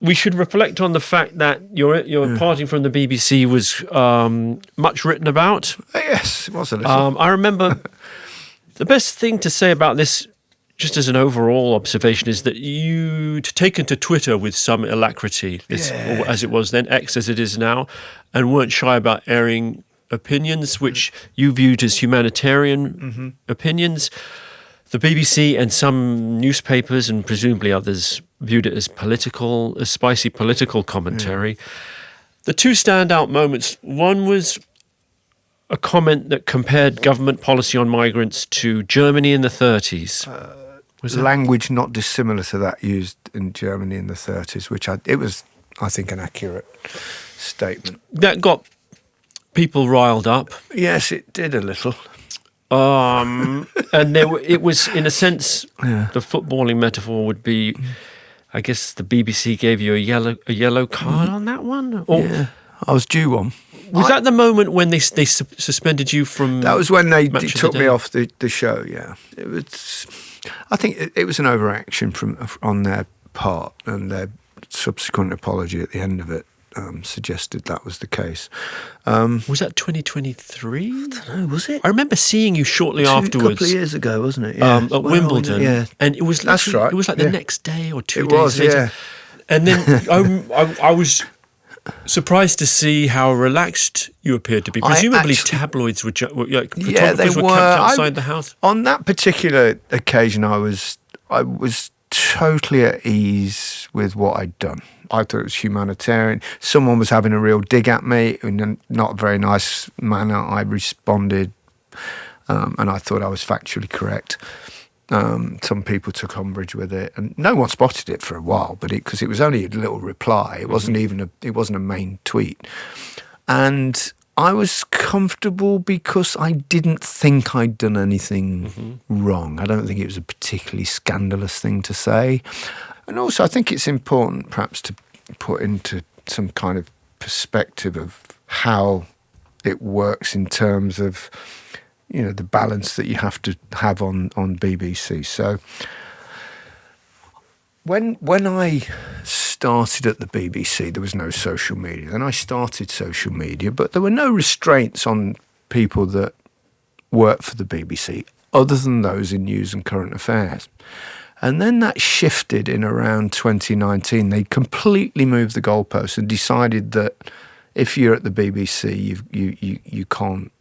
we should reflect on the fact that your parting from the BBC was much written about. Yes, it was a little. I remember the best thing to say about this, just as an overall observation, is that you'd taken to Twitter with some alacrity, or as it was then, X as it is now, and weren't shy about airing opinions which you viewed as humanitarian opinions. The BBC and some newspapers, and presumably others, viewed it as political, as spicy political commentary. The two standout moments, one was a comment that compared government policy on migrants to Germany in the 30s. Was language not dissimilar to that used in Germany in the 30s, it was, I think, an accurate statement. That got people riled up. Yes, it did a little. And it was, in a sense, the footballing metaphor would be, I guess the BBC gave you a yellow card on that one? Or, I was due one. Was that the moment when they suspended you from? That was when they took me off the show. Yeah, it was. I think it was an overreaction on their part, and their subsequent apology at the end of it suggested that was the case. Was that 2023? I don't know. Was it? I remember seeing you shortly afterwards. A couple of years ago, wasn't it? Yeah. At Wimbledon. Yeah, and it was. That's right. It was like the next day or 2 it days was, later. Yeah. And then I was surprised to see how relaxed you appeared to be. Presumably, tabloids were photographers were kept outside the house. On that particular occasion, I was totally at ease with what I'd done. I thought it was humanitarian. Someone was having a real dig at me in a not very nice manner. I responded, and I thought I was factually correct. Some people took umbrage with it, and no one spotted it for a while. But because it was only a little reply, it wasn't a main tweet, and I was comfortable because I didn't think I'd done anything wrong. I don't think it was a particularly scandalous thing to say. And also, I think it's important perhaps to put into some kind of perspective of how it works in terms of, the balance that you have to have on BBC. So when I started at the BBC, there was no social media. Then I started social media, but there were no restraints on people that work for the BBC other than those in news and current affairs. And then that shifted in around 2019. They completely moved the goalposts and decided that if you're at the BBC, you can't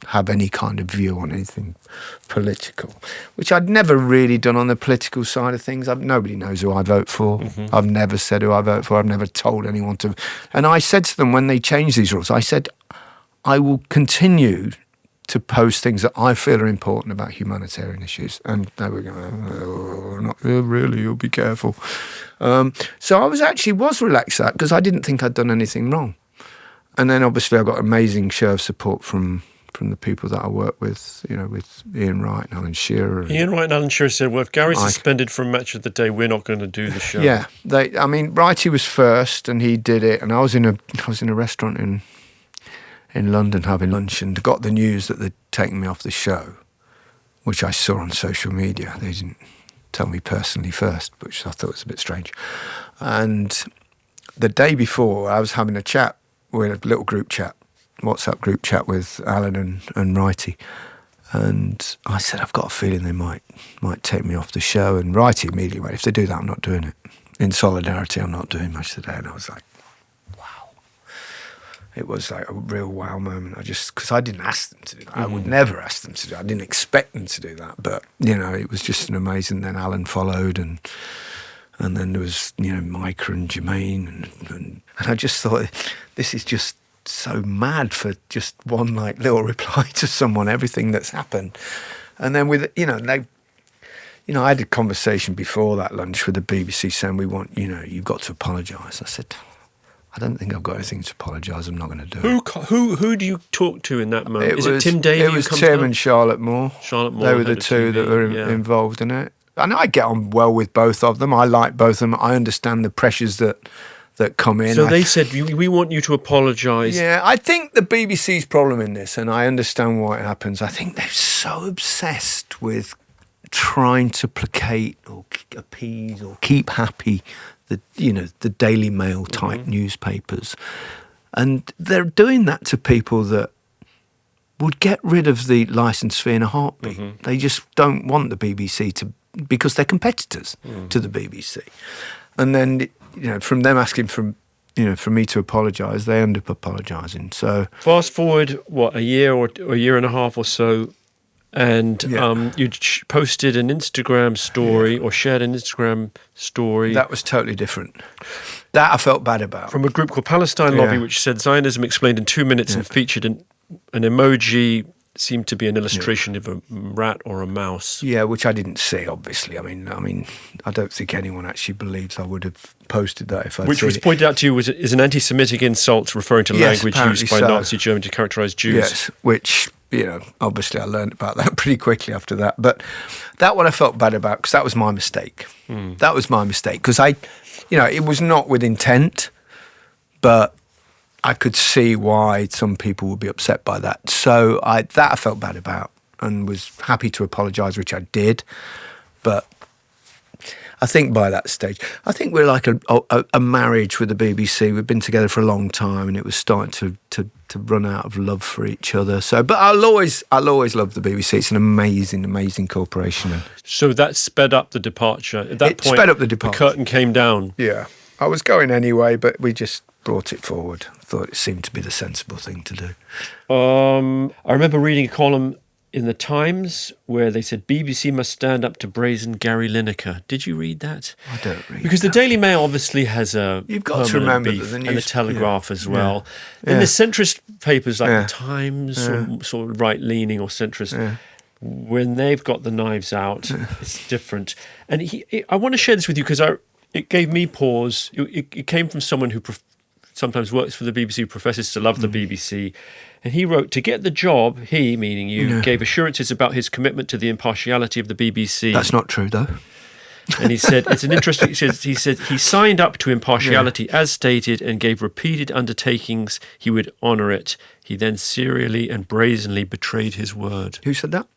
have any kind of view on anything political, which I'd never really done on the political side of things. Nobody knows who I vote for. I've never said who I vote for. I've never told anyone to. And I said to them when they changed these rules, I said, I will continue to post things that I feel are important about humanitarian issues. And they were going, oh, not really, you'll be careful. So I was relaxed at that because I didn't think I'd done anything wrong. And then obviously I got an amazing show of support from the people that I work with, with Ian Wright and Alan Shearer. Ian Wright and Alan Shearer said, well, if Gary's suspended from Match of the Day, we're not going to do the show. Yeah, Wrighty was first and he did it, and I was in a restaurant in London having lunch and got the news that they'd taken me off the show, which I saw on social media. They didn't tell me personally first, which I thought was a bit strange. And the day before, I was having a chat with a little group chat, WhatsApp group chat with Alan and Wrighty. And I said, I've got a feeling they might take me off the show. And Wrighty immediately went, if they do that, I'm not doing it. In solidarity, I'm not doing Match Today. And I was like, wow. It was like a real wow moment. Because I didn't ask them to do that. I would never ask them to do that. I didn't expect them to do that. But, it was just an amazing. Then Alan followed and then there was, Micah and Jermaine. And I just thought, this is just so mad for just one little reply to someone, everything that's happened. And then with, I had a conversation before that lunch with the BBC saying, we want, you've got to apologise. I said, I don't think I've got anything to apologise. I'm not going to do it. Who do you talk to in that moment? Is it Tim Davey? It was Tim and Charlotte Moore. Charlotte Moore. They were the two that were involved in it. And I get on well with both of them. I like both of them. I understand the pressures that come in. So they said, we want you to apologise. Yeah, I think the BBC's problem in this, and I understand why it happens, I think they're so obsessed with trying to placate or appease or keep happy the Daily Mail type newspapers, and they're doing that to people that would get rid of the licence fee in a heartbeat. They just don't want the BBC because they're competitors to the BBC. And then, from them asking for me to apologise, they end up apologising. So fast forward, a year or a year and a half or so, and you posted an Instagram story or shared an Instagram story. That was totally different. That I felt bad about. From a group called Palestine Lobby, which said Zionism explained in 2 minutes and featured an emoji, seemed to be an illustration of a rat or a mouse. Yeah, which I didn't see, obviously. I mean, I don't think anyone actually believes I would have posted that if I'd Which seen was it. pointed out to you is an anti-Semitic insult referring to language used by Nazi Germany to characterise Jews. Yes, which, obviously I learned about that pretty quickly after that. But that one I felt bad about because that was my mistake. That was my mistake because it was not with intent, but I could see why some people would be upset by that. So I felt bad about and was happy to apologise, which I did. But I think by that stage, I think we're like a marriage with the BBC. We've been together for a long time, and it was starting to run out of love for each other. So, but I'll always love the BBC. It's an amazing, amazing corporation. So that sped up the departure. At that point, sped up the departure. The curtain came down. Yeah, I was going anyway, but we just brought it forward. Thought it seemed to be the sensible thing to do. I remember reading a column in the Times where they said BBC must stand up to brazen Gary Lineker. Did you read that? I don't read because the Daily Mail obviously has a You've got to remember beef, that and the Telegraph as well. Yeah. And the centrist papers like the Times, or sort of right-leaning or centrist, when they've got the knives out, it's different. And I want to share this with you because it gave me pause. It came from someone who sometimes works for the BBC, professes to love the BBC. And he wrote, to get the job, he, meaning you, gave assurances about his commitment to the impartiality of the BBC. That's not true, though. And he said, it's an interesting, he said he signed up to impartiality as stated and gave repeated undertakings he would honour it. He then serially and brazenly betrayed his word. Who said that?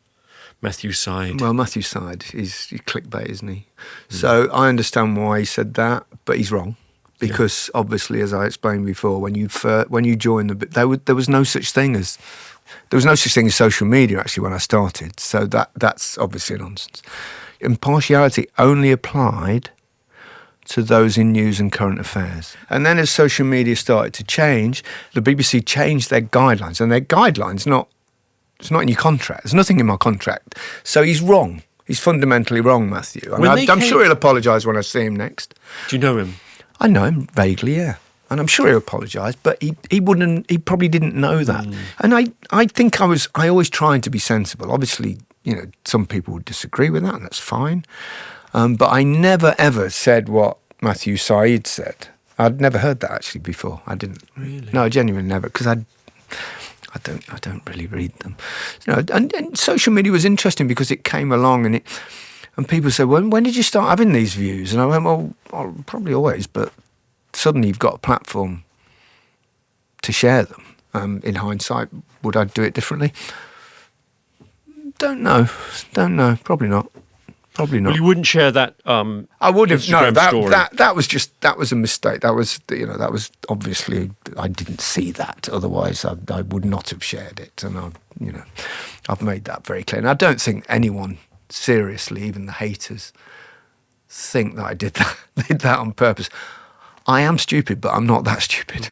Matthew Side. Well, Matthew Side, he's clickbait, isn't he? So I understand why he said that, but he's wrong. Because obviously, as I explained before, when you joined there was no such thing as social media actually when I started. So that's obviously nonsense. Impartiality only applied to those in news and current affairs. And then as social media started to change, the BBC changed their guidelines, and their guidelines it's not in your contract. There's nothing in my contract. So he's wrong. He's fundamentally wrong, Matthew. And I'm sure he'll apologise when I see him next. Do you know him? I know him vaguely, yeah. And I'm sure he'll apologise, but he probably didn't know that. And I think I always tried to be sensible. Obviously, some people would disagree with that, and that's fine. But I never, ever said what Matthew Said said. I'd never heard that actually before. I didn't. Really? No, I genuinely never, because I don't really read them. And social media was interesting because it came along and people said, when did you start having these views? And I went, well, probably always, but suddenly you've got a platform to share them. In hindsight, would I do it differently? Don't know. Probably not. Well, you wouldn't share that. I would have. Instagram No, story. that was a mistake. That was obviously I didn't see that. Otherwise, I would not have shared it. And I've made that very clear. And I don't think anyone seriously, even the haters, think that I did that on purpose. I am stupid, but I'm not that stupid.